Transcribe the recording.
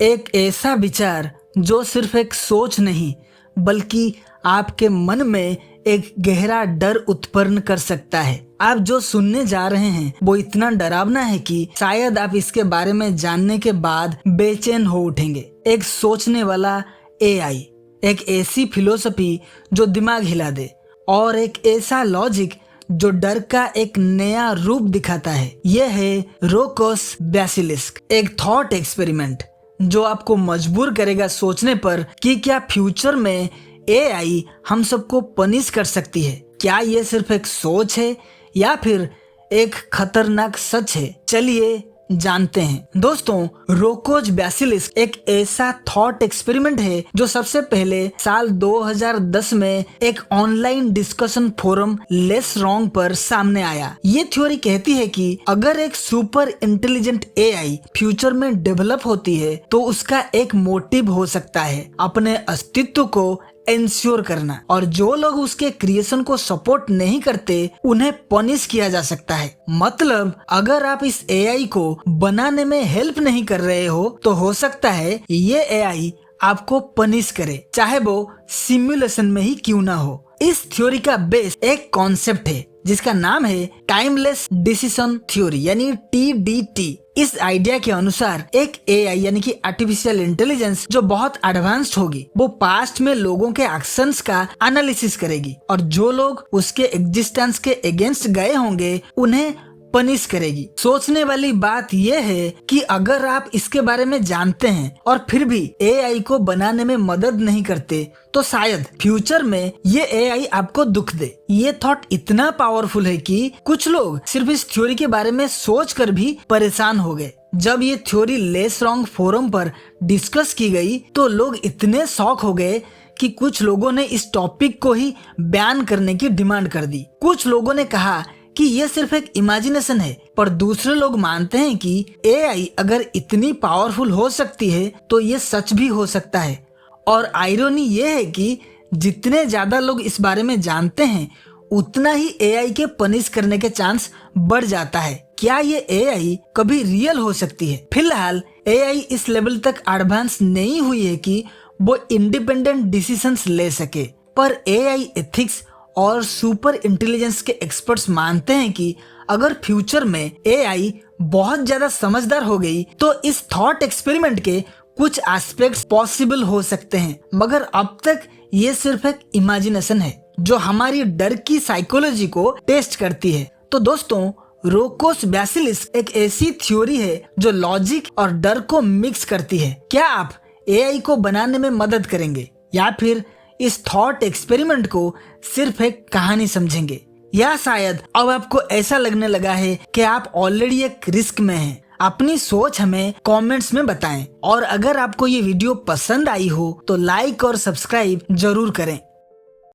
एक ऐसा विचार जो सिर्फ एक सोच नहीं बल्कि आपके मन में एक गहरा डर उत्पन्न कर सकता है। आप जो सुनने जा रहे हैं वो इतना डरावना है कि शायद आप इसके बारे में जानने के बाद बेचैन हो उठेंगे। एक सोचने वाला एआई, एक ऐसी फिलोसफी जो दिमाग हिला दे, और एक ऐसा लॉजिक जो डर का एक नया रूप दिखाता है। यह है रोकोस बेसिलिस्क, एक थॉट एक्सपेरिमेंट जो आपको मजबूर करेगा सोचने पर कि क्या फ्यूचर में एआई हम सबको पनिश कर सकती है। क्या ये सिर्फ एक सोच है या फिर एक खतरनाक सच है? चलिए जानते हैं। दोस्तों, रोकोस बेसिलिस्क एक ऐसा थॉट एक्सपेरिमेंट है जो सबसे पहले साल 2010 में एक online discussion forum less wrong पर सामने आया। ये थ्योरी कहती है कि अगर एक सुपर इंटेलिजेंट एआई फ्यूचर में डेवलप होती है तो उसका एक मोटिव हो सकता है अपने अस्तित्व को इंश्योर करना, और जो लोग उसके क्रिएशन को सपोर्ट नहीं करते उन्हें पनिश किया जा सकता है। मतलब अगर आप इस एआई को बनाने में हेल्प नहीं कर रहे हो तो हो सकता है ये एआई आपको पनिश करे, चाहे वो सिमुलेशन में ही क्यों ना हो। इस थ्योरी का बेस एक कॉन्सेप्ट है जिसका नाम है टाइमलेस डिसीजन थ्योरी यानी TDT। इस आइडिया के अनुसार एक एआई यानी कि आर्टिफिशियल इंटेलिजेंस जो बहुत एडवांस्ड होगी वो पास्ट में लोगों के एक्शंस का एनालिसिस करेगी, और जो लोग उसके एग्जिस्टेंस के अगेंस्ट गए होंगे उन्हें पनिश करेगी। सोचने वाली बात यह है कि अगर आप इसके बारे में जानते हैं और फिर भी एआई को बनाने में मदद नहीं करते तो शायद फ्यूचर में ये एआई आपको दुख दे। ये थॉट इतना पावरफुल है कि कुछ लोग सिर्फ इस थ्योरी के बारे में सोचकर भी परेशान हो गए। जब ये थ्योरी लेस रॉन्ग फोरम पर डिस्कस की गई तो लोग इतने शॉक हो गए कि कुछ लोगों ने इस टॉपिक को ही बैन करने की डिमांड कर दी। कुछ लोगों ने कहा कि यह सिर्फ एक इमेजिनेशन है, पर दूसरे लोग मानते हैं कि एआई अगर इतनी पावरफुल हो सकती है तो ये सच भी हो सकता है। और आयरनी ये है कि जितने ज्यादा लोग इस बारे में जानते हैं उतना ही एआई के पनिश करने के चांस बढ़ जाता है। क्या ये एआई कभी रियल हो सकती है? फिलहाल एआई इस लेवल तक एडवांस नहीं हुई है कि वो इंडिपेंडेंट डिसीजंस ले सके, पर एआई एथिक्स और सुपर इंटेलिजेंस के एक्सपर्ट्स मानते हैं कि अगर फ्यूचर में एआई बहुत ज्यादा समझदार हो गई तो इस थॉट एक्सपेरिमेंट के कुछ एस्पेक्ट्स पॉसिबल हो सकते हैं, मगर अब तक ये सिर्फ एक इमेजिनेशन है जो हमारी डर की साइकोलॉजी को टेस्ट करती है। तो दोस्तों, रोकोस बेसिलिस्क एक ऐसी थ्योरी है जो लॉजिक और डर को मिक्स करती है। क्या आप एआई को बनाने में मदद करेंगे या फिर इस थॉट एक्सपेरिमेंट को सिर्फ एक कहानी समझेंगे? या शायद अब आपको ऐसा लगने लगा है कि आप ऑलरेडी एक रिस्क में हैं? अपनी सोच हमें कमेंट्स में बताएं, और अगर आपको ये वीडियो पसंद आई हो तो लाइक और सब्सक्राइब जरूर करें।